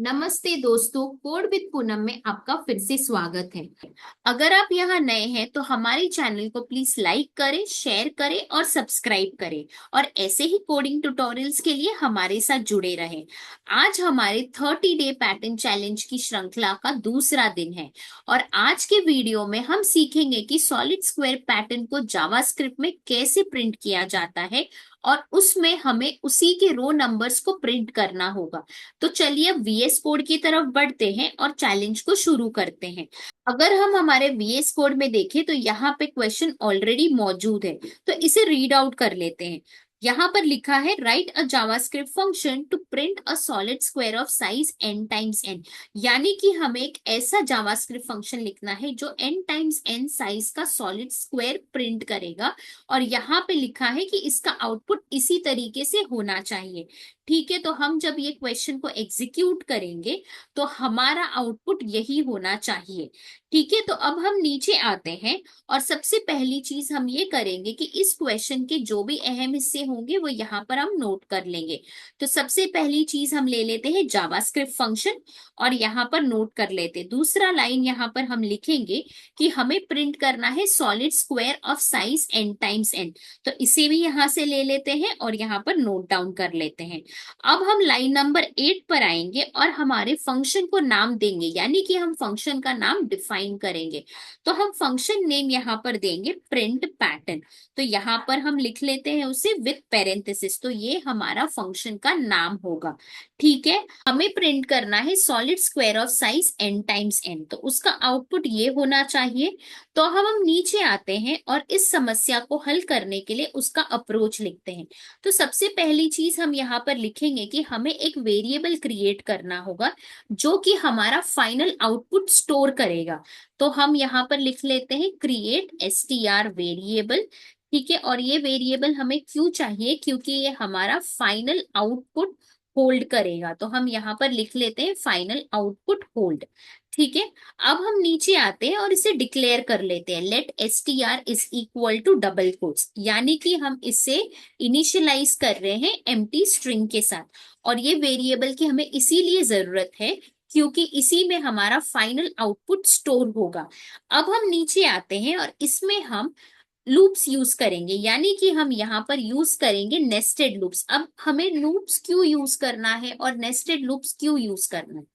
नमस्ते दोस्तों, code with Poonam में आपका फिर से स्वागत है। अगर आप यहाँ नए हैं तो हमारे चैनल को प्लीज लाइक करें, शेयर करें और सब्सक्राइब करें और ऐसे ही कोडिंग ट्यूटोरियल्स के लिए हमारे साथ जुड़े रहें। आज हमारे 30 डे पैटर्न चैलेंज की श्रृंखला का दूसरा दिन है और आज के वीडियो में हम सीखेंगे कि सॉलिड स्क्वायर पैटर्न को जावास्क्रिप्ट में कैसे प्रिंट किया जाता है और उसमें हमें उसी के रो नंबर्स को प्रिंट करना होगा। तो चलिए अब वीएस कोड की तरफ बढ़ते हैं और चैलेंज को शुरू करते हैं। अगर हम हमारे वीएस कोड में देखें तो यहाँ पे क्वेश्चन ऑलरेडी मौजूद है, तो इसे रीड आउट कर लेते हैं। यहाँ पर लिखा है write a JavaScript function to print a solid square of size n times n। यानी कि हमें एक ऐसा जावास्क्रिप्ट फंक्शन लिखना है जो n टाइम्स n साइज का सॉलिड स्क्वायर प्रिंट करेगा और यहाँ पे लिखा है कि इसका आउटपुट इसी तरीके से होना चाहिए। ठीक है, तो हम जब ये क्वेश्चन को एग्जीक्यूट करेंगे तो हमारा आउटपुट यही होना चाहिए। ठीक है, तो अब हम नीचे आते हैं और सबसे पहली चीज हम ये करेंगे कि इस क्वेश्चन के जो भी अहम हिस्से होंगे वो यहाँ पर हम नोट कर लेंगे। तो सबसे पहली चीज हम ले लेते हैं जावास्क्रिप्ट फंक्शन और यहाँ पर नोट कर लेते हैं। दूसरा लाइन यहाँ पर हम लिखेंगे कि हमें प्रिंट करना है solid square of size n times n। तो इसे भी यहाँ से ले लेते हैं और यहाँ पर नोट डाउन कर लेते हैं। अब हम लाइन नंबर 8 पर आएंगे और हमारे फंक्शन को नाम देंगे, यानी कि हम फंक्शन का नाम डिफाइन करेंगे। तो हम फंक्शन नेम यहाँ पर देंगे प्रिंट पैटर्न। तो यहाँ पर हम लिख लेते हैं उसे विथ पेरेंथेसिस, तो ये हमारा फंक्शन का नाम होगा। ठीक है, हमें प्रिंट करना है solid square of size n times n, तो उसका आउटपुट ये होना चाहिए। तो हम नीचे आते हैं और इस समस्या को हल करने के लिए उसका अप्रोच लिखते हैं। तो सबसे पहली चीज हम यहाँ पर लिखेंगे कि हमें एक वेरिएबल क्रिएट करना होगा जो कि हमारा फाइनल आउटपुट स्टोर करेगा। तो हम यहाँ पर लिख लेते हैं क्रिएट str वेरिएबल। ठीक है, और ये वेरिएबल हमें क्यों चाहिए, क्योंकि ये हमारा फाइनल आउटपुट होल्ड करेगा। तो हम यहाँ पर लिख लेते हैं फाइनल आउटपुट होल्ड। ठीक है, अब हम नीचे आते हैं और इसे डिक्लेयर कर लेते हैं let str is equal to double quotes, यानी कि हम इसे इनिशियलाइज कर रहे हैं एम्प्टी स्ट्रिंग के साथ। और ये वेरिएबल की हमें इसीलिए जरूरत है क्योंकि इसी में हमारा फाइनल आउटपुट स्टोर होगा। अब हम नीचे आते हैं और इसमें हम लूप्स यूज करेंगे, यानी कि हम यहाँ पर यूज करेंगे नेस्टेड लूप्स। अब हमें लूप्स क्यों यूज करना है और नेस्टेड लूप्स क्यों यूज करना है,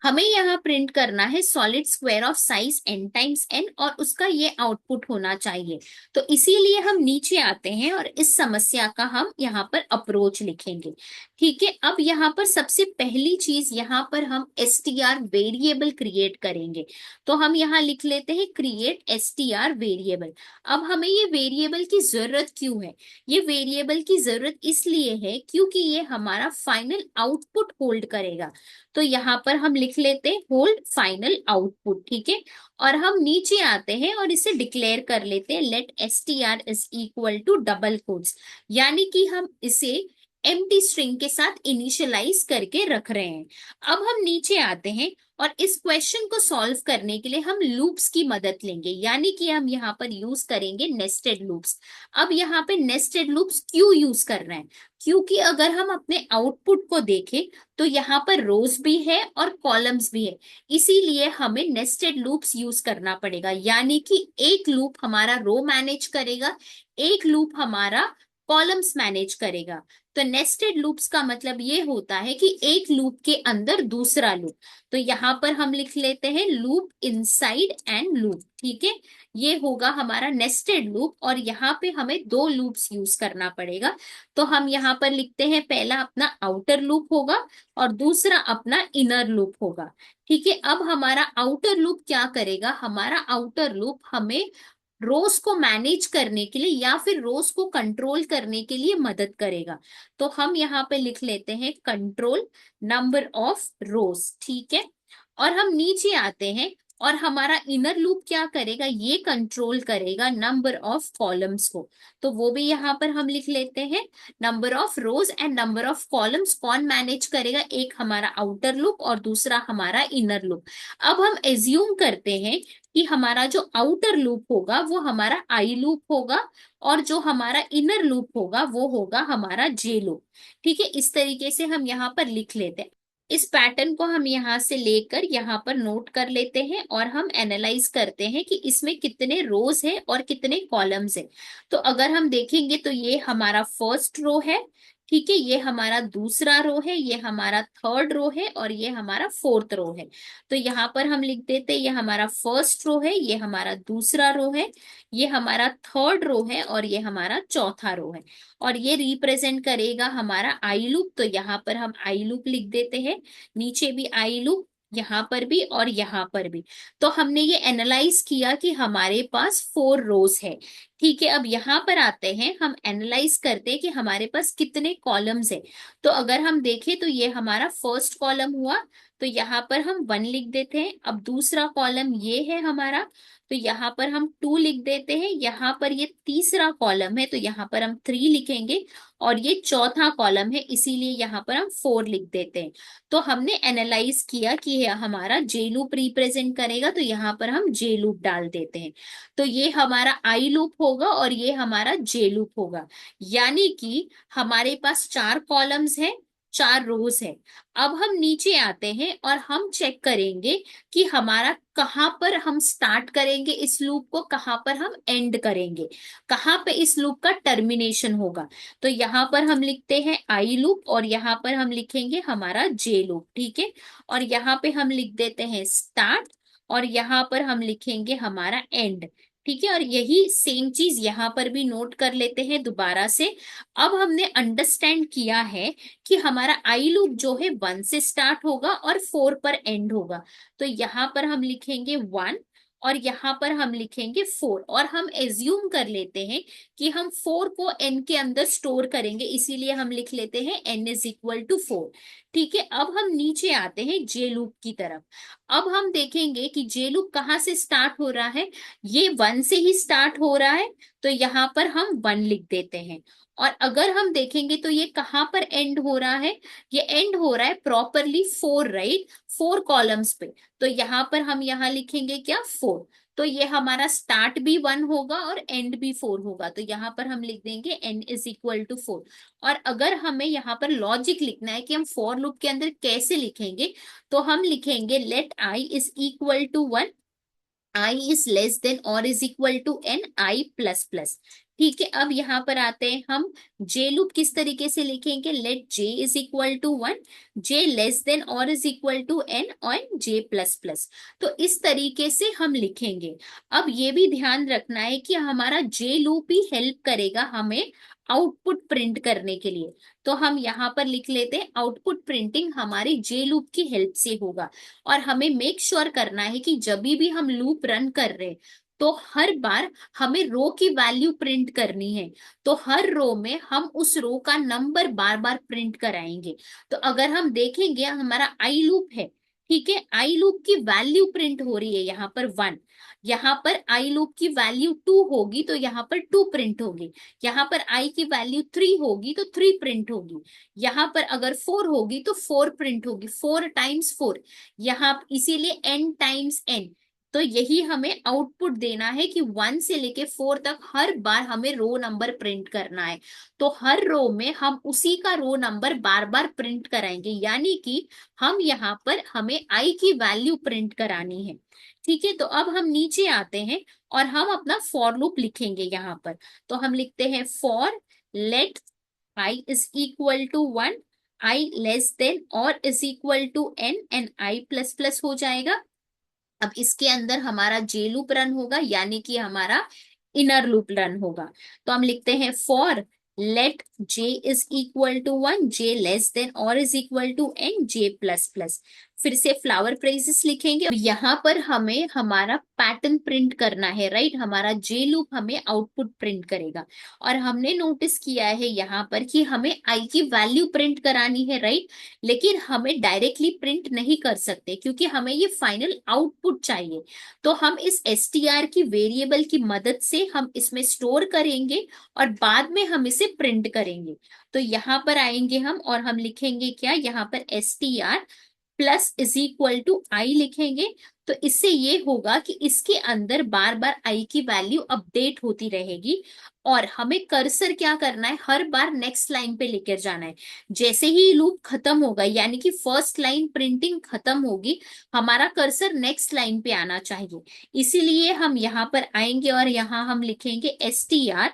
हमें यहाँ प्रिंट करना है solid square of size n times n और उसका ये आउटपुट होना चाहिए। तो इसीलिए हम नीचे आते हैं और इस समस्या का हम यहाँ पर अप्रोच लिखेंगे। ठीक है, अब यहाँ पर सबसे पहली चीज यहाँ पर हम str वेरिएबल क्रिएट करेंगे। तो हम यहाँ लिख लेते हैं क्रिएट str वेरिएबल। अब हमें ये वेरिएबल की जरूरत क्यों है, ये वेरिएबल की जरूरत इसलिए है क्योंकि ये हमारा फाइनल आउटपुट होल्ड करेगा। तो यहाँ पर हम लिख लेते हैं होल्ड फाइनल आउटपुट। ठीक है, और हम नीचे आते हैं और इसे डिक्लेयर कर लेते हैं let str is equal to double quotes, यानी कि हम इसे एम्प्टी स्ट्रिंग के साथ इनिशियलाइज करके रख रहे हैं। अब हम नीचे आते हैं और इस क्वेश्चन को सॉल्व करने के लिए हम लूप्स की मदद लेंगे, यानी कि हम यहाँ पर यूज करेंगे नेस्टेड लूप्स। अब यहाँ पे नेस्टेड लूप्स क्यों यूज कर रहे हैं, क्योंकि अगर हम अपने आउटपुट को देखें तो यहाँ पर रोज भी है और कॉलम्स भी है, इसीलिए हमें नेस्टेड लूप्स यूज करना पड़ेगा। यानी कि एक लूप हमारा रो मैनेज करेगा, एक लूप हमारा कॉलम्स मैनेज करेगा। तो नेस्टेड लूप्स का मतलब ये होता है कि एक लूप के अंदर दूसरा लूप। तो यहाँ पर हम लिख लेते हैं लूप इनसाइड एंड लूप। ठीक है, ये होगा हमारा नेस्टेड लूप और यहाँ पे हमें दो लूप्स यूज करना पड़ेगा। तो हम यहाँ पर लिखते हैं पहला अपना आउटर लूप होगा और दूसरा अपना इनर लूप होगा। ठीक है, अब हमारा आउटर लूप क्या करेगा, हमारा आउटर लूप हमें रोज को मैनेज करने के लिए या फिर रोज को कंट्रोल करने के लिए मदद करेगा। तो हम यहाँ पे लिख लेते हैं कंट्रोल नंबर ऑफ रोज। ठीक है, और हम नीचे आते हैं और हमारा इनर लूप क्या करेगा, ये कंट्रोल करेगा नंबर ऑफ कॉलम्स को। तो वो भी यहाँ पर हम लिख लेते हैं, number of rose and number of columns कौन मैनेज करेगा, एक हमारा आउटर लूप और दूसरा हमारा इनर लूप। अब हम एज्यूम करते हैं कि हमारा जो आउटर लूप होगा वो हमारा आई लूप होगा, और जो हमारा इनर लूप होगा वो होगा हमारा जे लूप। ठीक है, इस तरीके से हम यहाँ पर लिख लेते हैं। इस पैटर्न को हम यहाँ से लेकर यहाँ पर नोट कर लेते हैं और हम एनालाइज करते हैं कि इसमें कितने रोज है और कितने कॉलम्स है। तो अगर हम देखेंगे तो ये हमारा फर्स्ट रो है, ठीक है, ये हमारा दूसरा रो है, ये हमारा थर्ड रो है और ये हमारा फोर्थ रो है। तो यहाँ पर हम लिख देते हैं ये हमारा फर्स्ट रो है, ये हमारा दूसरा रो है, ये हमारा थर्ड रो है और ये हमारा चौथा रो है। और ये रिप्रेजेंट करेगा हमारा आई लूप, तो यहाँ पर हम आई लूप लिख देते हैं, नीचे भी आई लूप, यहाँ पर भी और यहाँ पर भी। तो हमने ये एनालाइज किया कि हमारे पास 4 रोज है। ठीक है, अब यहाँ पर आते हैं, हम एनालाइज करते हैं कि हमारे पास कितने कॉलम्स है। तो अगर हम देखें तो ये हमारा फर्स्ट कॉलम हुआ, तो यहाँ पर हम 1 लिख देते हैं। अब दूसरा कॉलम ये है हमारा, तो यहाँ पर हम 2 लिख देते हैं। यहाँ पर ये तीसरा कॉलम है, तो यहाँ पर हम 3 लिखेंगे। और ये चौथा कॉलम है, इसीलिए यहाँ पर हम 4 लिख देते हैं। तो हमने एनालाइज किया कि ये हमारा जे लूप रिप्रेजेंट करेगा, तो यहाँ पर हम जे लूप डाल देते हैं। तो ये हमारा आई लूप होगा और ये हमारा जे लूप होगा, यानी कि हमारे पास 4 कॉलम्स है, 4 रोज है। अब हम नीचे आते हैं और हम चेक करेंगे कि हमारा कहाँ पर हम स्टार्ट करेंगे इस लूप को, कहाँ पर हम एंड करेंगे, कहाँ पे इस लूप का टर्मिनेशन होगा। तो यहाँ पर हम लिखते हैं आई लूप और यहाँ पर हम लिखेंगे हमारा जे लूप, ठीक है। और यहाँ पे हम लिख देते हैं स्टार्ट और यहाँ पर हम लिखेंगे हमारा एंड, ठीक है। और यही सेम चीज यहाँ पर भी नोट कर लेते हैं दोबारा से। अब हमने अंडरस्टैंड किया है कि हमारा आई लूप जो है 1 से स्टार्ट होगा और 4 पर एंड होगा। तो यहाँ पर हम लिखेंगे 1 और यहाँ पर हम लिखेंगे 4, और हम एज्यूम कर लेते हैं कि हम 4 को n के अंदर स्टोर करेंगे, इसीलिए हम लिख लेते हैं n इज इक्वल टू 4। ठीक है, अब हम नीचे आते हैं जे लूप की तरफ। अब हम देखेंगे कि जे लूप कहाँ से स्टार्ट हो रहा है, ये 1 से ही स्टार्ट हो रहा है, तो यहाँ पर हम 1 लिख देते हैं। और अगर हम देखेंगे तो ये कहाँ पर एंड हो रहा है, ये एंड हो रहा है प्रॉपरली 4, राइट, 4 कॉलम्स पे। तो यहाँ पर हम यहाँ लिखेंगे क्या, 4। तो ये हमारा स्टार्ट भी 1 होगा और एंड भी 4 होगा, तो यहाँ पर हम लिख देंगे n इज इक्वल टू 4। और अगर हमें यहाँ पर लॉजिक लिखना है कि हम फॉर लूप के अंदर कैसे लिखेंगे, तो हम लिखेंगे let i is equal to 1, i is less than और is equal to n, i plus plus. ठीक है, अब यहाँ पर आते हैं हम जे लूप किस तरीके से लिखेंगे, let j is equal to 1, j less than और इज इक्वल टू n और j प्लस प्लस। तो इस तरीके से हम लिखेंगे। अब ये भी ध्यान रखना है कि हमारा जे लूप ही हेल्प करेगा हमें आउटपुट प्रिंट करने के लिए। तो हम यहाँ पर लिख लेते हैं आउटपुट प्रिंटिंग हमारी जे लूप की हेल्प से होगा। और हमें मेक श्योर करना है कि जब भी हम लूप रन कर रहे हैं तो हर बार हमें रो की वैल्यू प्रिंट करनी है। तो हर रो में हम उस रो का नंबर बार बार प्रिंट कराएंगे। तो अगर हम देखेंगे हमारा आई लूप है, ठीक है, आई लूप की वैल्यू प्रिंट हो रही है यहाँ पर 1, यहाँ पर आई लूप की वैल्यू 2 होगी तो यहाँ पर 2 प्रिंट होगी, यहाँ पर आई की वैल्यू 3 होगी तो 3 प्रिंट होगी, यहाँ पर अगर 4 होगी तो 4 प्रिंट होगी, 4 टाइम्स 4 यहाँ, इसीलिए n टाइम्स n। तो यही हमें आउटपुट देना है कि 1 से लेके 4 तक हर बार हमें रो नंबर प्रिंट करना है। तो हर रो में हम उसी का रो नंबर बार बार प्रिंट कराएंगे, यानी कि हम यहाँ पर हमें आई की वैल्यू प्रिंट करानी है। ठीक है, तो अब हम नीचे आते हैं और हम अपना फॉर लूप लिखेंगे यहाँ पर। तो हम लिखते हैं for let I is equal to 1, I less than और is equal to n and I plus plus हो जाएगा। अब इसके अंदर हमारा जे लूप रन होगा, यानी कि हमारा इनर लूप रन होगा। तो हम लिखते हैं for let j is equal to 1, j less than और is equal to n, j plus plus. फिर से फ्लावर फ्रेजेस लिखेंगे। यहाँ पर हमें हमारा पैटर्न प्रिंट करना है, राइट। हमारा जे लूप हमें आउटपुट प्रिंट करेगा। और हमने नोटिस किया है यहाँ पर कि हमें आई की वैल्यू प्रिंट करानी है, राइट। लेकिन हमें डायरेक्टली प्रिंट नहीं कर सकते क्योंकि हमें ये फाइनल आउटपुट चाहिए। तो हम इस str की वेरिएबल की मदद से हम इसमें स्टोर करेंगे और बाद में हम इसे प्रिंट करेंगे। तो यहाँ पर आएंगे हम और हम लिखेंगे क्या, यहाँ पर str plus is equal to I लिखेंगे। तो इससे ये होगा कि इसके अंदर बार बार आई की वैल्यू अपडेट होती रहेगी। और हमें कर्सर क्या करना है, हर बार नेक्स्ट लाइन पे लेकर जाना है। जैसे ही लूप खत्म होगा, यानी कि फर्स्ट लाइन प्रिंटिंग खत्म होगी, हमारा कर्सर नेक्स्ट लाइन पे आना चाहिए। इसीलिए हम यहाँ पर आएंगे और यहाँ हम लिखेंगे str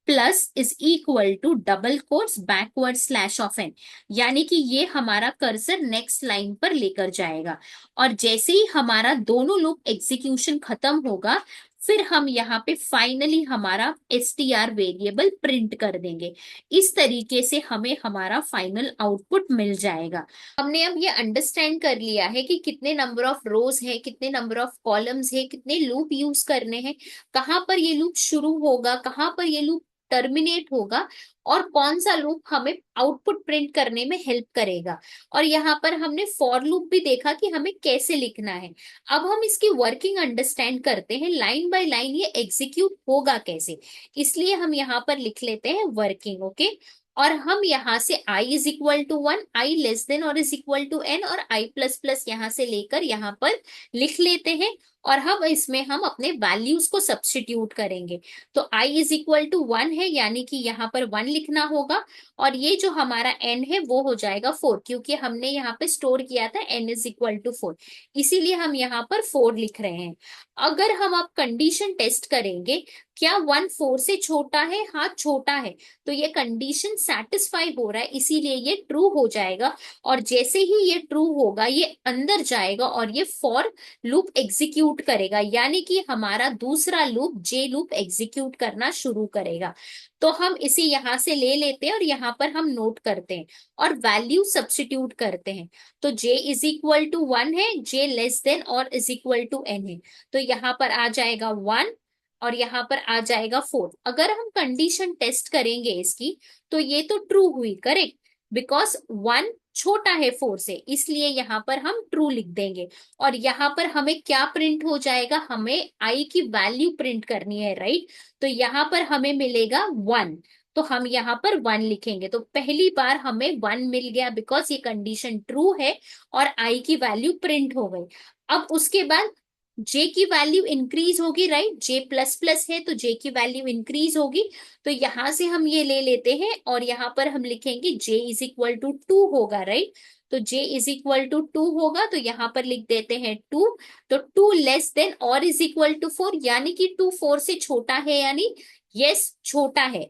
plus is equal to double quotes backward slash of n. यानी कि ये हमारा कर्सर नेक्स्ट लाइन पर लेकर जाएगा। और जैसे ही हमारा दोनों लूप एग्जीक्यूशन खत्म होगा, फिर हम यहाँ पे फाइनली हमारा str वेरिएबल प्रिंट कर देंगे। इस तरीके से हमें हमारा फाइनल आउटपुट मिल जाएगा। हमने अब ये अंडरस्टैंड कर लिया है कि कितने नंबर ऑफ रोज है, कितने नंबर ऑफ कॉलम्स है, कितने लूप यूज करने हैं, कहाँ पर ये लूप शुरू होगा, कहाँ पर ये लूप टर्मिनेट होगा, और कौन सा लूप हमें आउटपुट प्रिंट करने में हेल्प करेगा। और यहाँ पर हमने फॉर लूप भी देखा कि हमें कैसे लिखना है। अब हम इसकी वर्किंग अंडरस्टैंड करते हैं, लाइन बाय लाइन ये एग्जीक्यूट होगा कैसे। इसलिए हम यहाँ पर लिख लेते हैं वर्किंग, ओके। और हम यहाँ से i is equal to 1, I less than और इज इक्वल टू n, और i प्लस प्लस यहाँ से लेकर यहाँ पर लिख लेते हैं। और हम इसमें हम अपने वैल्यूज को सब्स्टिट्यूट करेंगे। तो i इज इक्वल टू 1 है, यानी कि यहाँ पर 1 लिखना होगा। और ये जो हमारा n है वो हो जाएगा 4, क्योंकि हमने यहाँ पे स्टोर किया था n इज इक्वल टू 4, इसीलिए हम यहाँ पर 4 लिख रहे हैं। अगर हम अब कंडीशन टेस्ट करेंगे, क्या 1 4 से छोटा है, हाँ छोटा है, तो ये कंडीशन सेटिस्फाई हो रहा है, इसीलिए ये ट्रू हो जाएगा। और जैसे ही ये ट्रू होगा, ये अंदर जाएगा और ये फॉर लूप एग्जीक्यूट करेगा, यानी कि हमारा दूसरा लूप जे लूप एग्जीक्यूट करना शुरू करेगा। तो हम इसे यहां से ले लेते हैं और यहाँ पर हम नोट करते हैं और वैल्यू सब्स्टिट्यूट करते हैं। तो j इज इक्वल टू 1 है, j लेस देन और इज इक्वल टू n है, तो यहाँ पर आ जाएगा 1 और यहाँ पर आ जाएगा 4। अगर हम कंडीशन टेस्ट करेंगे इसकी, तो ये तो ट्रू हुई, करेक्ट, बिकॉज 1 छोटा है 4 से, इसलिए यहाँ पर हम ट्रू लिख देंगे। और यहाँ पर हमें क्या प्रिंट हो जाएगा, हमें i की वैल्यू प्रिंट करनी है, राइट। तो यहाँ पर हमें मिलेगा 1, तो हम यहाँ पर 1 लिखेंगे। तो पहली बार हमें 1 मिल गया बिकॉज ये कंडीशन ट्रू है और i की वैल्यू प्रिंट हो गई। अब उसके बाद j की वैल्यू इंक्रीज होगी, राइट, j प्लस प्लस है तो j की वैल्यू इंक्रीज होगी। तो यहां से हम ये ले लेते हैं और यहाँ पर हम लिखेंगे j इज इक्वल टू 2 होगा, राइट। तो j इज इक्वल टू 2 होगा, तो यहाँ पर लिख देते हैं 2। तो 2 लेस देन और इज इक्वल टू 4, यानी कि 2 4 से छोटा है, यानी यस छोटा है,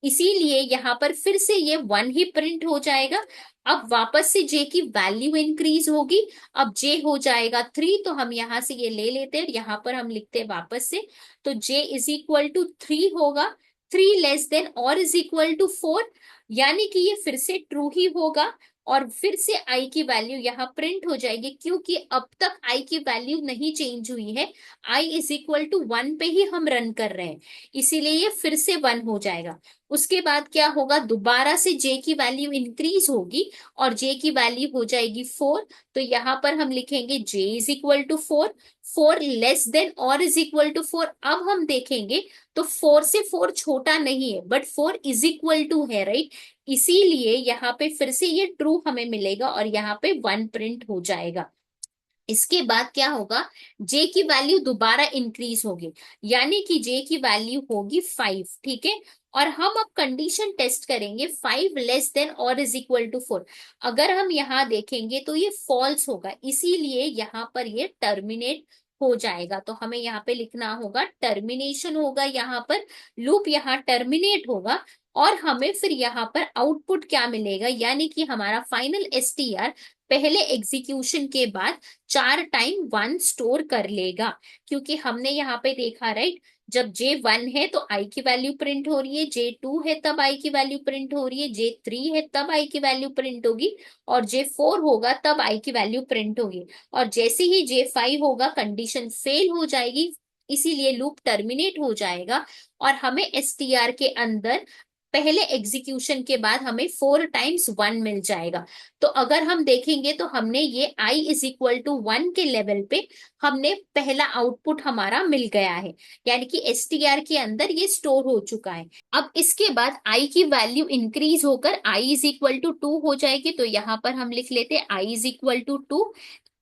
इसीलिए यहाँ पर फिर से ये 1 ही प्रिंट हो जाएगा। अब वापस से j की वैल्यू इंक्रीज होगी, अब j हो जाएगा 3, तो हम यहाँ से ये ले लेते हैं, यहाँ पर हम लिखते हैं वापस से। तो j इज इक्वल टू 3 होगा, 3 लेस देन और इज इक्वल टू 4, यानी कि ये फिर से ट्रू ही होगा। और फिर से i की वैल्यू यहाँ प्रिंट हो जाएगी, क्योंकि अब तक i की वैल्यू नहीं चेंज हुई है, i इज इक्वल टू 1 पे ही हम रन कर रहे हैं, इसीलिए ये फिर से 1 हो जाएगा। उसके बाद क्या होगा, दोबारा से j की वैल्यू इंक्रीज होगी और j की वैल्यू हो जाएगी 4। तो यहाँ पर हम लिखेंगे j is equal to 4, 4 less than और इज इक्वल टू 4। अब हम देखेंगे तो 4 से 4 छोटा नहीं है, बट 4 इज इक्वल टू है, राइट, इसीलिए यहाँ पे फिर से ये ट्रू हमें मिलेगा और यहाँ पे 1 प्रिंट हो जाएगा। इसके बाद क्या होगा, j की वैल्यू दोबारा इंक्रीज होगी, यानी कि j की वैल्यू होगी 5, ठीक है। और हम अब कंडीशन टेस्ट करेंगे, 5 लेस देन और इज इक्वल टू 4। अगर हम यहाँ देखेंगे तो ये फॉल्स होगा, इसीलिए यहाँ पर ये टर्मिनेट हो जाएगा। तो हमें यहाँ पे लिखना होगा टर्मिनेशन होगा, यहाँ पर लूप यहाँ टर्मिनेट होगा। और हमें फिर यहाँ पर आउटपुट क्या मिलेगा, यानी कि हमारा फाइनल str पहले एग्जीक्यूशन के बाद 4 टाइम 1 स्टोर कर लेगा, क्योंकि हमने यहाँ पे देखा, राइट, जब J1 है तो I की वैल्यू प्रिंट हो रही है, J2 है तब I की वैल्यू प्रिंट हो रही है, J3 है तब I की वैल्यू प्रिंट होगी, और J4 होगा तब I की वैल्यू प्रिंट होगी। और जैसे ही J5 होगा कंडीशन फेल हो जाएगी, इसीलिए लूप टर्मिनेट हो जाएगा, और हमें STR के अंदर पहले एग्जीक्यूशन के बाद हमें 4 टाइम्स 1 मिल जाएगा। तो अगर हम देखेंगे तो हमने ये I इज इक्वल टू 1 के लेवल पे हमने पहला आउटपुट हमारा मिल गया है, यानी कि STR के अंदर ये स्टोर हो चुका है। अब इसके बाद I की वैल्यू इंक्रीज होकर I इज इक्वल टू 2 हो जाएगी, तो यहाँ पर हम लिख लेते हैं I is equal to 2,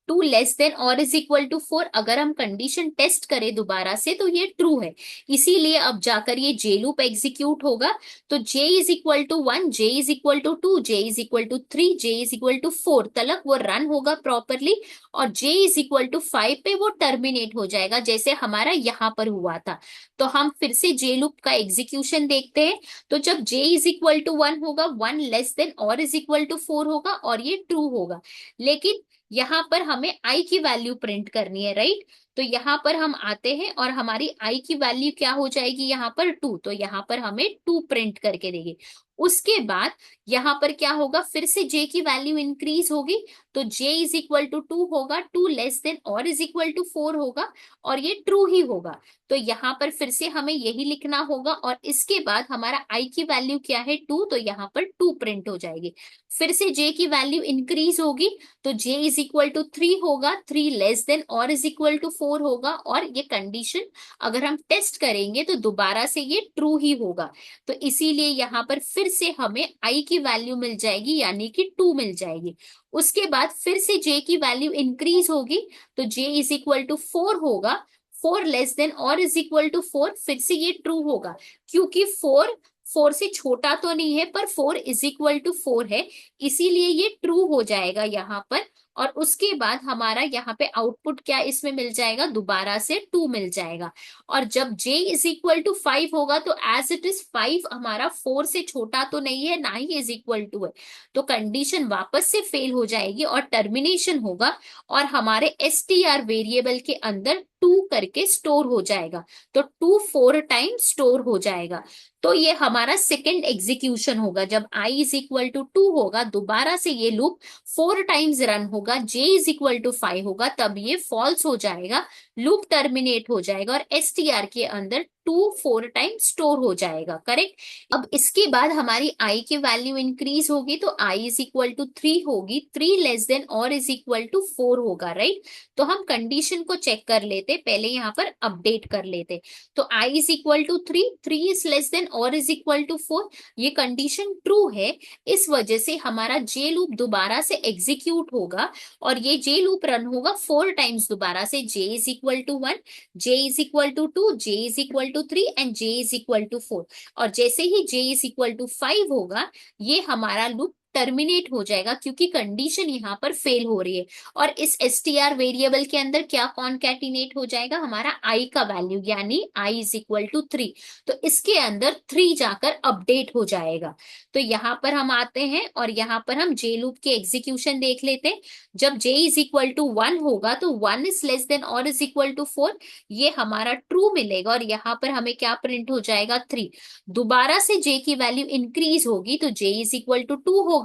2 less than और इज इक्वल टू 4। अगर हम कंडीशन टेस्ट करें दोबारा से तो ये ट्रू है, इसीलिए अब जाकर ये जे लूप एग्जीक्यूट होगा। तो J is equal to 1, J is equal to 2, J is equal to 3, J is equal to 4 तलक वो रन होगा प्रॉपरली, और J इज इक्वल टू 5 पे वो टर्मिनेट हो जाएगा, जैसे हमारा यहाँ पर हुआ था। तो हम फिर से जे लूप का एग्जीक्यूशन देखते हैं। तो जब J इज इक्वल टू 1 होगा, 1 लेस देन और इज इक्वल टू 4 होगा, और ये ट्रू होगा। लेकिन यहाँ पर हमें I की वैल्यू प्रिंट करनी है, राइट। तो यहाँ पर हम आते हैं और हमारी I की वैल्यू क्या हो जाएगी यहाँ पर 2, तो यहाँ पर हमें 2 प्रिंट करके देंगे। उसके बाद यहाँ पर क्या होगा, फिर से J की वैल्यू इंक्रीज होगी, तो J इज इक्वल टू 2 होगा, 2 लेस देन और इज इक्वल टू 4 होगा, और ये ट्रू ही होगा। तो यहाँ पर फिर से हमें यही लिखना होगा, और इसके बाद हमारा I की वैल्यू क्या है 2, तो यहाँ पर 2 प्रिंट हो जाएगी। फिर से J की वैल्यू इंक्रीज होगी, तो J इज इक्वल टू 3 होगा, 3 लेस देन और इज इक्वल टू 4 होगा, और ये कंडीशन अगर हम टेस्ट करेंगे तो दोबारा से ये ट्रू ही होगा। तो इसीलिए यहाँ पर फिर से हमें I की वैल्यू मिल जाएगी, यानी कि 2 मिल जाएगी। उसके बाद फिर से J की वैल्यू इंक्रीज होगी, तो J इज इक्वल टू 4 होगा, 4 लेस देन और इज इक्वल टू 4, फिर से ये ट्रू होगा, क्योंकि 4 से छोटा तो नहीं है, पर 4 इज इक्वल टू 4 है, इसीलिए ये ट्रू हो जाएगा यहाँ पर। और उसके बाद हमारा यहाँ पे आउटपुट क्या इसमें मिल जाएगा, दोबारा से 2 मिल जाएगा। और जब J इज इक्वल टू 5 होगा, तो एज इट इज 5 हमारा 4 से छोटा तो नहीं है, ना ही इज इक्वल टू है, तो कंडीशन वापस से फेल हो जाएगी और टर्मिनेशन होगा, और हमारे STR वेरिएबल के अंदर 2 करके स्टोर हो जाएगा। तो 2 4 टाइम स्टोर हो जाएगा। तो ये हमारा सेकेंड एग्जीक्यूशन होगा, जब I इज इक्वल टू 2 होगा, दोबारा से ये लूप 4 टाइम्स रन होगा, J इज इक्वल टू 5 होगा, तब ये फॉल्स हो जाएगा, लूप टर्मिनेट हो जाएगा, और STR के अंदर 2 4 टाइम स्टोर हो जाएगा, करेक्ट। अब इसके बाद हमारी I की वैल्यू इंक्रीज होगी, तो I इज इक्वल टू 3 होगी, 3 लेस देन और इज इक्वल टू 4 होगा, राइट। तो हम कंडीशन को चेक कर लेते, पहले यहाँ पर अपडेट कर लेते। तो I is equal to 3, 3 is less than और इज इक्वल टू 4, ये कंडीशन ट्रू है, इस वजह से हमारा J लूप दोबारा से एग्जीक्यूट होगा, और ये J लूप रन होगा 4 टाइम्स दोबारा से। J is equal to 1, J is equal to 2, J is equal to 3 and J is equal to 4। और जैसे ही J इज इक्वल टू 5 होगा, ये हमारा लूप टर्मिनेट हो जाएगा, क्योंकि कंडीशन यहाँ पर फेल हो रही है। और इस STR वेरिएबल के अंदर क्या कॉन्कैटिनेट हो जाएगा, हमारा I का वैल्यू, यानी I इज इक्वल टू 3, तो इसके अंदर 3 जाकर अपडेट हो जाएगा। तो यहाँ पर हम आते हैं और यहाँ पर हम J लूप के एग्जीक्यूशन देख लेते हैं। जब J इज इक्वल टू 1 होगा, तो 1 इज लेस देन और इज इक्वल टू 4, ये हमारा ट्रू मिलेगा, और यहाँ पर हमें क्या प्रिंट हो जाएगा 3। दोबारा से J की वैल्यू इंक्रीज होगी, तो J इज इक्वल टू 2 होगा,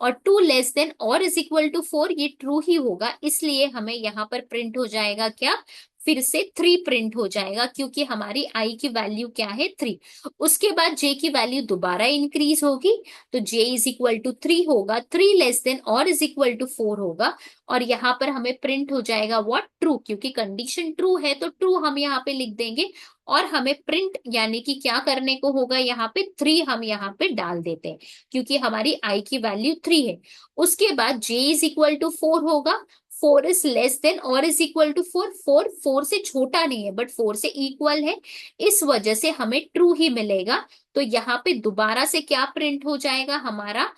और 2 लेस देन और इज इक्वल टू 4, ये ट्रू ही होगा, इसलिए हमें यहाँ पर प्रिंट हो जाएगा क्या, फिर से 3 प्रिंट हो जाएगा, क्योंकि हमारी I की वैल्यू क्या है 3। उसके बाद J की वैल्यू दोबारा इंक्रीज होगी, तो J इज इक्वल टू 3 होगा, 3 लेस देन और इज इक्वल टू 4 होगा, और यहाँ पर हमें प्रिंट हो जाएगा व्हाट, ट्रू, क्योंकि कंडीशन ट्रू है, तो ट्रू हम यहाँ पे लिख देंगे। और हमें प्रिंट यानी कि क्या करने को होगा, यहाँ पे 3 हम यहाँ पे डाल देते हैं, क्योंकि हमारी I की वैल्यू 3 है। उसके बाद J इज इक्वल टू 4 होगा, 4 इज लेस देन और इज इक्वल टू 4, 4 से छोटा नहीं है, बट 4 से इक्वल है, इस वजह से हमें ट्रू ही मिलेगा। तो यहाँ पे दोबारा से क्या प्रिंट हो जाएगा, हमारा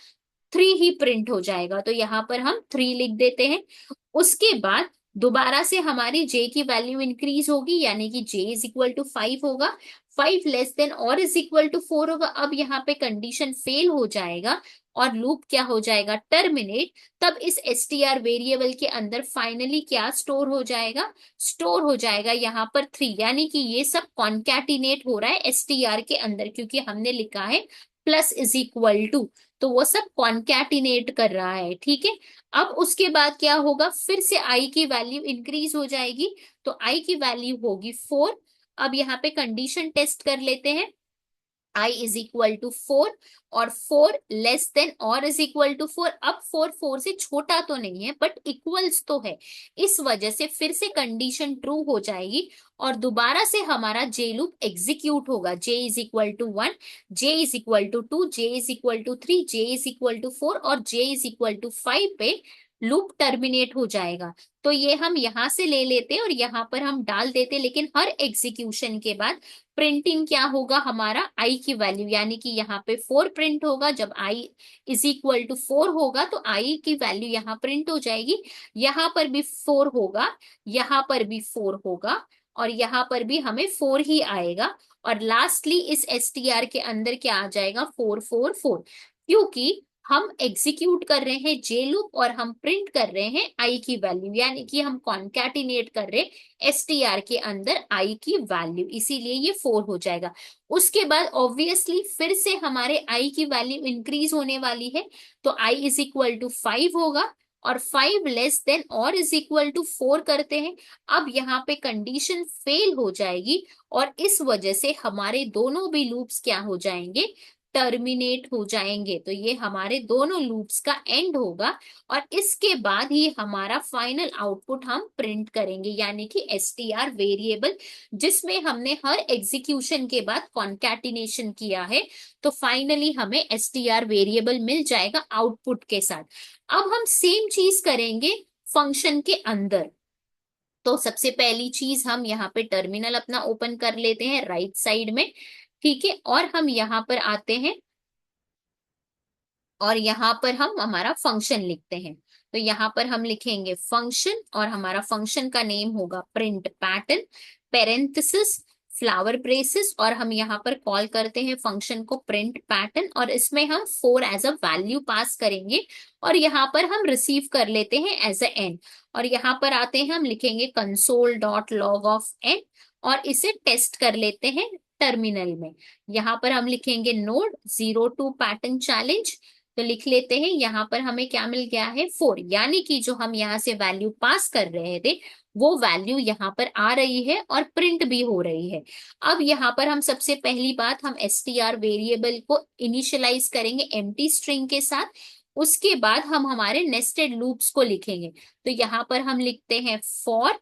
3 ही प्रिंट हो जाएगा, तो यहाँ पर हम 3 लिख देते हैं। उसके बाद दोबारा से हमारी J की वैल्यू इंक्रीज होगी, यानी कि J इज इक्वल टू 5 होगा, 5 लेस देन और इज इक्वल टू 4 होगा। अब यहाँ पे कंडीशन फेल हो जाएगा और लूप क्या हो जाएगा, टर्मिनेट। तब इस एसटीआर वेरिएबल के अंदर फाइनली क्या स्टोर हो जाएगा, स्टोर हो जाएगा यहाँ पर 3, यानी कि ये सब कॉन्कैटिनेट हो रहा है एसटीआर के अंदर, क्योंकि हमने लिखा है प्लस इज इक्वल टू, तो वो सब कॉन्कैटिनेट कर रहा है, ठीक है। अब उसके बाद क्या होगा, फिर से आई की वैल्यू इंक्रीज हो जाएगी, तो आई की वैल्यू होगी 4। अब यहाँ पे कंडीशन टेस्ट कर लेते हैं, आई इज इक्वल टू 4 और 4 लेस देन और इज इक्वल टू 4। अब 4 4 से छोटा तो नहीं है बट इक्वल्स तो है, इस वजह से फिर से कंडीशन ट्रू हो जाएगी और दोबारा से हमारा जे लूप एग्जीक्यूट होगा। J is equal to 1, J is equal to 2, J is equal to 3, J is equal to 4 और जे इज इक्वल टू 5 पे लूप टर्मिनेट हो जाएगा। तो ये हम यहां से ले लेते और यहां पर हम डाल देते, लेकिन हर एग्जीक्यूशन के बाद प्रिंटिंग क्या होगा, हमारा आई की वैल्यू, यानी कि यहाँ पे 4 प्रिंट होगा। जब आई इज इक्वल टू 4 होगा तो आई की वैल्यू यहाँ प्रिंट हो जाएगी, यहाँ पर भी 4 होगा, यहाँ पर भी 4 होगा और यहाँ पर भी हमें 4 ही आएगा। और लास्टली इस एसटीआर के अंदर क्या आ जाएगा, 4 4 4, क्योंकि हम एग्जीक्यूट कर रहे हैं जे लूप और हम प्रिंट कर रहे हैं आई की वैल्यू, यानी कि हम कॉन्कैटिनेट कर रहे हैं एसटीआर के अंदर आई की वैल्यू, इसीलिए ये 4 हो जाएगा। उसके बाद ऑब्वियसली फिर से हमारे आई की वैल्यू इंक्रीज होने वाली है, तो आई इज इक्वल टू 5 होगा और 5 लेस देन और इज इक्वल टू 4 करते हैं। अब यहाँ पे कंडीशन फेल हो जाएगी और इस वजह से हमारे दोनों भी लूप्स क्या हो जाएंगे, टर्मिनेट हो जाएंगे। तो ये हमारे दोनों लूप्स का एंड होगा और इसके बाद ही हमारा फाइनल आउटपुट हम प्रिंट करेंगे, यानी कि एसटीआर वेरिएबल, जिसमें हमने हर एग्जीक्यूशन के बाद कॉन्कैटिनेशन किया है। तो फाइनली हमें एसटीआर वेरिएबल मिल जाएगा आउटपुट के साथ। अब हम सेम चीज करेंगे फंक्शन के अंदर। तो सबसे पहली चीज हम यहाँ पे टर्मिनल अपना ओपन कर लेते हैं राइट साइड में, ठीक है। और हम यहाँ पर आते हैं और यहाँ पर हम हमारा फंक्शन लिखते हैं। तो यहाँ पर हम लिखेंगे फंक्शन और हमारा फंक्शन का नेम होगा print pattern, parenthesis, flower braces, और हम यहाँ पर कॉल करते हैं फंक्शन को प्रिंट पैटर्न और इसमें हम 4 एज अ वैल्यू पास करेंगे और यहाँ पर हम रिसीव कर लेते हैं एज अ एन। और यहाँ पर आते हैं, हम लिखेंगे console dot log of n और इसे टेस्ट कर लेते हैं टर्मिनल में। यहाँ पर हम लिखेंगे नोड 02 पैटर्न चैलेंज, तो लिख लेते हैं। यहाँ पर हमें क्या मिल गया है, 4, यानी कि जो हम यहाँ से वैल्यू पास कर रहे थे वो वैल्यू यहाँ पर आ रही है और प्रिंट भी हो रही है। अब यहाँ पर हम सबसे पहली बात, हम एसटीआर वेरिएबल को इनिशियलाइज करेंगे एम्प्टी स्ट्रिंग के साथ। उसके बाद हम हमारे नेस्टेड लूप्स को लिखेंगे। तो यहाँ पर हम लिखते हैं for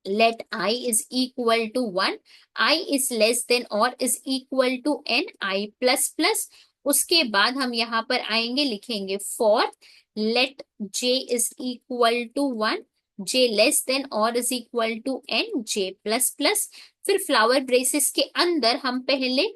let I is equal to 1, I is less than or is equal to n I plus plus। उसके बाद हम यहाँ पर आएंगे, लिखेंगे for let j is equal to 1, j less than or is equal to n j plus plus। फिर flower braces के अंदर हम पहले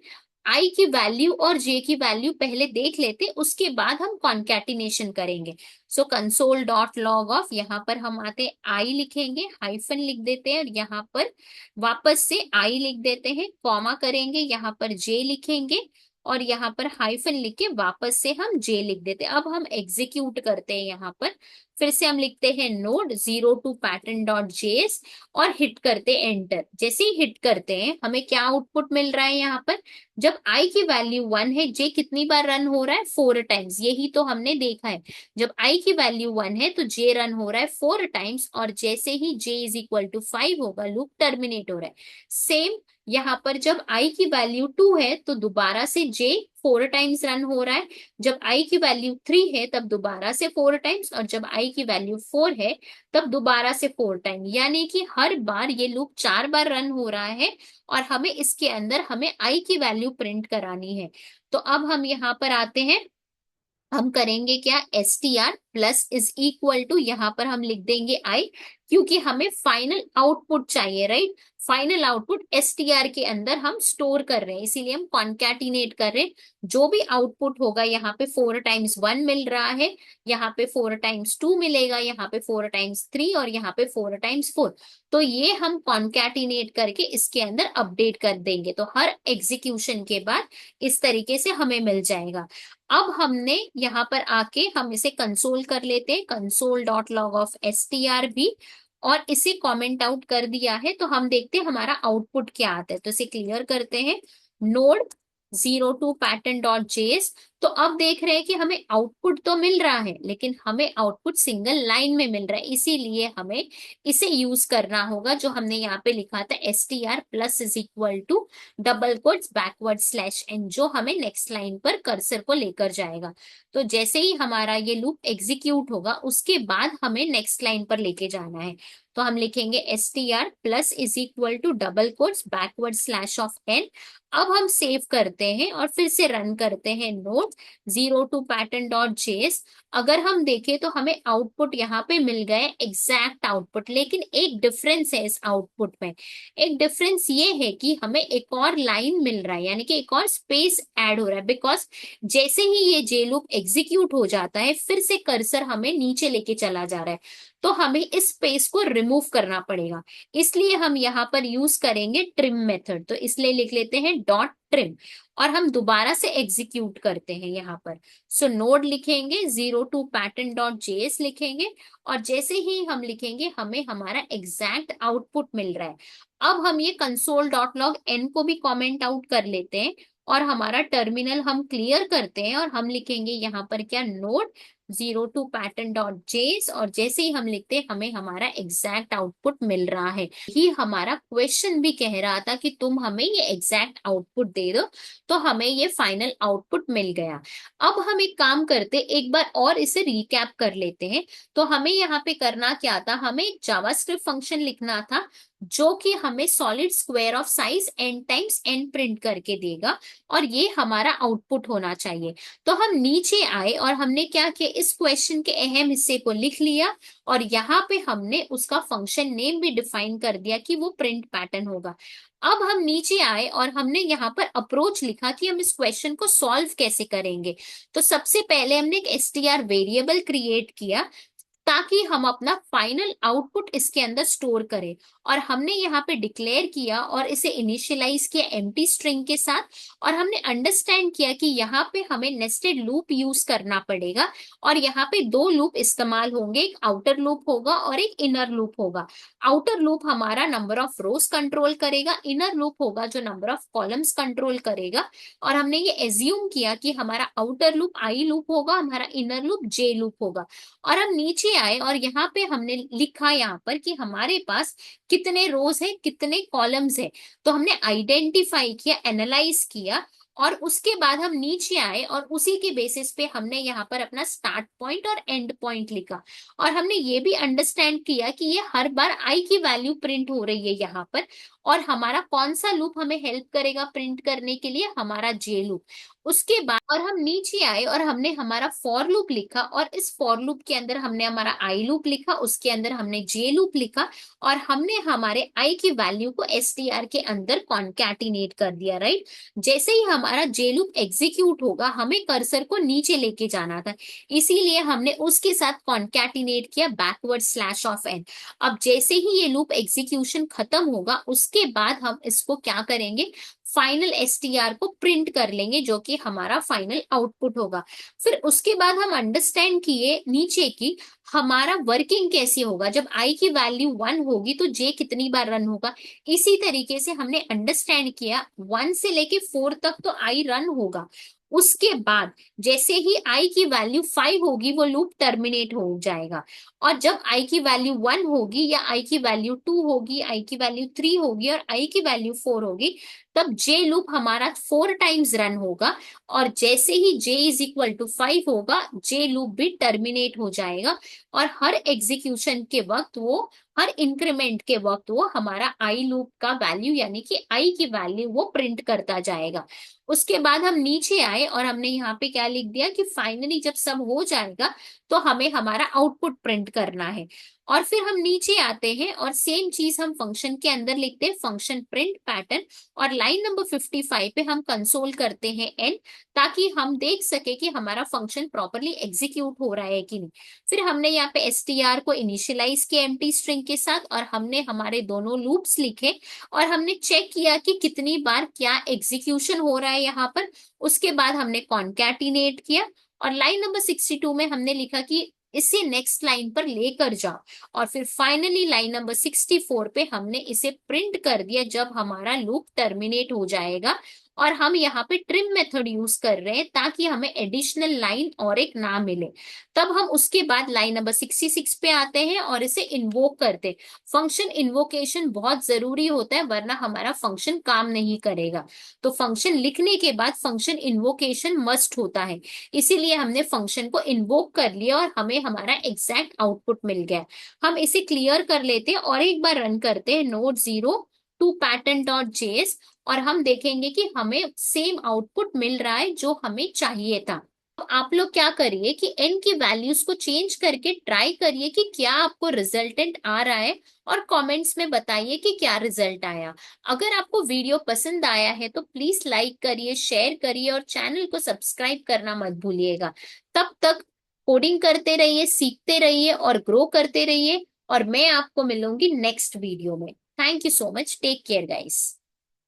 आई की वैल्यू और जे की वैल्यू पहले देख लेते, उसके बाद हम कॉन्कैटिनेशन करेंगे। सो कंसोल डॉट लॉग ऑफ, यहाँ पर हम आते आई लिखेंगे, हाइफन लिख देते हैं और यहाँ पर वापस से आई लिख देते हैं, कॉमा करेंगे, यहाँ पर जे लिखेंगे और यहाँ पर हाइफन लिख के वापस से हम जे लिख देते हैं। अब हम एग्जीक्यूट करते हैं, यहाँ पर फिर से हम लिखते हैं नोड 02 पैटर्न डॉट जेएस और हिट करते एंटर। जैसे ही हिट करते हैं हमें क्या आउटपुट मिल रहा है, यहाँ पर जब आई की वैल्यू 1 है, जे कितनी बार रन हो रहा है, 4 टाइम्स, यही तो हमने देखा है। जब आई की वैल्यू 1 है तो जे रन हो रहा है 4 टाइम्स और जैसे ही जे इज इक्वल टू 5 होगा लूप टर्मिनेट हो रहा है। सेम यहाँ पर जब आई की वैल्यू 2 है तो दोबारा से जे 4 टाइम्स रन हो रहा है। जब आई की वैल्यू 3 है तब दोबारा से 4 टाइम्स और जब आई की वैल्यू 4 है तब दोबारा से 4 टाइम, यानी कि हर बार ये लूप 4 बार रन हो रहा है और हमें इसके अंदर हमें आई की वैल्यू प्रिंट करानी है। तो अब हम यहाँ पर आते हैं, हम करेंगे क्या, STR plus is equal to, यहाँ पर हम लिख देंगे आई, क्योंकि हमें फाइनल आउटपुट चाहिए, राइट। फाइनल आउटपुट एसटीआर के अंदर हम स्टोर कर रहे हैं, इसीलिए हम कॉन्कैटिनेट कर रहे हैं। जो भी आउटपुट होगा, यहाँ पे 4 टाइम्स 1 मिल रहा है, यहाँ पे 4 टाइम्स 2 मिलेगा, यहाँ पे 4 टाइम्स 3 और यहाँ पे 4 टाइम्स 4। तो ये हम कॉन्कैटिनेट करके इसके अंदर अपडेट कर देंगे, तो हर एग्जीक्यूशन के बाद इस तरीके से हमें मिल जाएगा। अब हमने यहाँ पर आके हम इसे कंसोल कर लेते हैं, console dot log of STR भी, और इसे कमेंट आउट कर दिया है। तो हम देखते हैं हमारा आउटपुट क्या आता है, तो इसे क्लियर करते हैं, नोड 02 pattern.js। तो अब देख रहे हैं कि हमें आउटपुट तो मिल रहा है, लेकिन हमें आउटपुट सिंगल लाइन में मिल रहा है, इसीलिए हमें इसे यूज करना होगा, जो हमने यहाँ पे लिखा था STR plus is equal to double quotes backward slash n, जो हमें नेक्स्ट लाइन पर कर्सर को लेकर जाएगा। तो जैसे ही हमारा ये लूप एग्जीक्यूट होगा, उसके बाद हमें नेक्स्ट लाइन पर लेके जाना है। तो हम लिखेंगे STR plus is equal to double quotes backward slash of n. अब हम सेव करते हैं और फिर से रन करते हैं नोड 02 pattern.js। अगर हम देखें तो हमें आउटपुट यहाँ पे मिल गए, एग्जैक्ट आउटपुट, लेकिन एक डिफरेंस है इस आउटपुट में। एक डिफरेंस ये है कि हमें एक और लाइन मिल रहा है, यानी कि एक और स्पेस ऐड हो रहा है, बिकॉज जैसे ही ये जे लूप एग्जीक्यूट हो जाता है, फिर से कर्सर हमें नीचे लेके चला जा रहा है, तो हमें इस स्पेस को रिमूव करना पड़ेगा। इसलिए हम यहाँ पर यूज करेंगे ट्रिम मेथड, तो इसलिए लिख लेते हैं डॉट ट्रिम, और हम दोबारा से एग्जीक्यूट करते हैं यहाँ पर। सो नोड लिखेंगे 02 pattern.js लिखेंगे, और जैसे ही हम लिखेंगे हमें हमारा एग्जैक्ट आउटपुट मिल रहा है। अब हम ये कंसोल डॉट लॉग एन को भी कमेंट आउट कर लेते हैं, और हमारा टर्मिनल हम क्लियर करते हैं, और हम लिखेंगे यहाँ पर क्या, नोड 02 pattern.js, और जैसे ही हम लिखते हैं हमें हमारा एग्जैक्ट आउटपुट मिल रहा है। ही हमारा क्वेश्चन भी कह रहा था कि तुम हमें ये एग्जैक्ट आउटपुट दे दो, तो हमें ये फाइनल आउटपुट मिल गया। अब हम एक काम करते, एक बार और इसे रिकैप कर लेते हैं। तो हमें यहाँ पे करना क्या था, हमें एक जावास्क्रिप्ट फंक्शन लिखना था, जो कि हमें solid square of size n times n print करके देगा, और ये हमारा आउटपुट होना चाहिए। तो हम नीचे आए और हमने क्या किया, इस क्वेश्चन के अहम हिस्से को लिख लिया, और यहाँ पे हमने उसका फंक्शन नेम भी डिफाइन कर दिया कि वो प्रिंट पैटर्न होगा। अब हम नीचे आए और हमने यहाँ पर अप्रोच लिखा कि हम इस क्वेश्चन को सॉल्व कैसे करेंगे। तो सबसे पहले हमने एक एसटीआर वेरिएबल क्रिएट किया, ताकि हम अपना फाइनल आउटपुट इसके अंदर स्टोर करें, और हमने यहाँ पे डिक्लेयर किया और इसे इनिशियलाइज किया एम्प्टी स्ट्रिंग के साथ। और हमने अंडरस्टैंड किया कि यहाँ पे हमें नेस्टेड लूप यूज करना पड़ेगा, और यहाँ पे दो लूप इस्तेमाल होंगे, एक आउटर लूप होगा और एक इनर लूप होगा। आउटर लूप हमारा नंबर ऑफ रोज कंट्रोल करेगा, इनर लूप होगा जो नंबर ऑफ कॉलम्स कंट्रोल करेगा। और हमने ये एज्यूम किया कि हमारा आउटर लूप आई लूप होगा, हमारा इनर लूप जे लूप होगा। और हम नीचे आए और यहाँ पे हमने लिखा यहाँ पर कि हमारे पास कितने रोज है, कितने कॉलम्स है। तो हमने आइडेंटिफाई किया, एनालाइज किया, और उसके बाद हम नीचे आए और उसी के बेसिस पे हमने यहाँ पर अपना स्टार्ट पॉइंट और एंड पॉइंट लिखा। और हमने ये भी अंडरस्टैंड किया कि ये हर बार आई की वैल्यू प्रिंट हो रही है यहाँ पर, और हमारा कौन सा लूप हमें हेल्प करेगा प्रिंट करने के लिए, हमारा जे लूप। उसके बाद और हम नीचे आए और हमने हमारा फॉर लूप लिखा, और इस फॉर लूप के अंदर हमने हमारा आई लूप लिखा, उसके अंदर हमने जे लूप लिखा, और हमने हमारे आई की वैल्यू को एसटीआर के अंदर कॉन्कैटिनेट कर दिया, राइट। जैसे ही हमारा जे लूप एग्जीक्यूट होगा, हमें कर्सर को नीचे लेके जाना था, इसीलिए हमने उसके साथ कॉन्कैटिनेट किया बैकवर्ड स्लैश ऑफ एन। अब जैसे ही ये लूप एग्जीक्यूशन खत्म होगा, उसके बाद हम इसको क्या करेंगे, फाइनल एसटीआर को प्रिंट कर लेंगे, जो कि हमारा फाइनल आउटपुट होगा। फिर उसके बाद हम अंडरस्टैंड किए नीचे की हमारा वर्किंग कैसे होगा, जब आई की वैल्यू 1 होगी तो जे कितनी बार रन होगा। इसी तरीके से हमने अंडरस्टैंड किया 1 से लेके 4 तक तो आई रन होगा। उसके बाद जैसे ही आई की वैल्यू 5 होगी, वो लूप टर्मिनेट हो जाएगा। और जब आई की वैल्यू 1 होगी, या आई की वैल्यू 2 होगी, आई की वैल्यू 3 होगी, और आई की वैल्यू 4 होगी, तब जे लूप हमारा 4 टाइम्स रन होगा, और जैसे ही जे इज इक्वल टू 5 होगा, जे लूप भी टर्मिनेट हो जाएगा, और हर एग्जीक्यूशन के वक्त वो, हर इंक्रीमेंट के वक्त वो हमारा आई लूप का वैल्यू यानी कि आई की वैल्यू वो प्रिंट करता जाएगा। उसके बाद हम नीचे आए और हमने यहाँ पे क्या लिख दिया कि फाइनली जब सब हो जाएगा तो हमें हमारा आउटपुट प्रिंट करना है। और फिर हम नीचे आते हैं और सेम चीज हम फंक्शन के अंदर लिखते हैं, फंक्शन प्रिंट पैटर्न, और लाइन नंबर 55 पे हम कंसोल करते हैं एन, ताकि हम देख सके कि हमारा फंक्शन प्रॉपरली एग्जीक्यूट हो रहा है कि नहीं। फिर हमने यहाँ पे एसटीआर को इनिशियलाइज किया एम्प्टी स्ट्रिंग के साथ, और हमने हमारे दोनों लूप्स लिखे, और हमने चेक किया कि कितनी बार क्या एग्जीक्यूशन हो रहा है यहाँ पर। उसके बाद हमने कॉन्कैटिनेट किया, और लाइन नंबर 62 में हमने लिखा कि इसे नेक्स्ट लाइन पर लेकर जाओ, और फिर फाइनली लाइन नंबर 64 पे हमने इसे प्रिंट कर दिया जब हमारा लूप टर्मिनेट हो जाएगा। और हम यहाँ पे ट्रिम मेथड यूज कर रहे हैं ताकि हमें एडिशनल लाइन और एक ना मिले। तब हम उसके बाद लाइन नंबर 66 पे आते हैं और इसे इन्वोक करते हैं। फंक्शन इन्वोकेशन बहुत जरूरी होता है, वरना हमारा फंक्शन काम नहीं करेगा। तो फंक्शन लिखने के बाद फंक्शन इन्वोकेशन मस्ट होता है, इसीलिए हमने फंक्शन को इन्वोक कर लिया और हमें हमारा एग्जैक्ट आउटपुट मिल गया। हम इसे क्लियर कर लेते हैं और एक बार रन करते हैं node 0 two pattern dot JS, और हम देखेंगे कि हमें सेम आउटपुट मिल रहा है जो हमें चाहिए था। तो आप लोग क्या करिए कि एन की वैल्यूज को चेंज करके ट्राई करिए कि क्या आपको रिजल्टेंट आ रहा है, और कमेंट्स में बताइए कि क्या रिजल्ट आया। अगर आपको वीडियो पसंद आया है तो प्लीज लाइक करिए, शेयर करिए, और चैनल को सब्सक्राइब करना मत भूलिएगा। तब तक कोडिंग करते रहिए, सीखते रहिए और ग्रो करते रहिए, और मैं आपको मिलूंगी नेक्स्ट वीडियो में। Thank you so much, take care guys.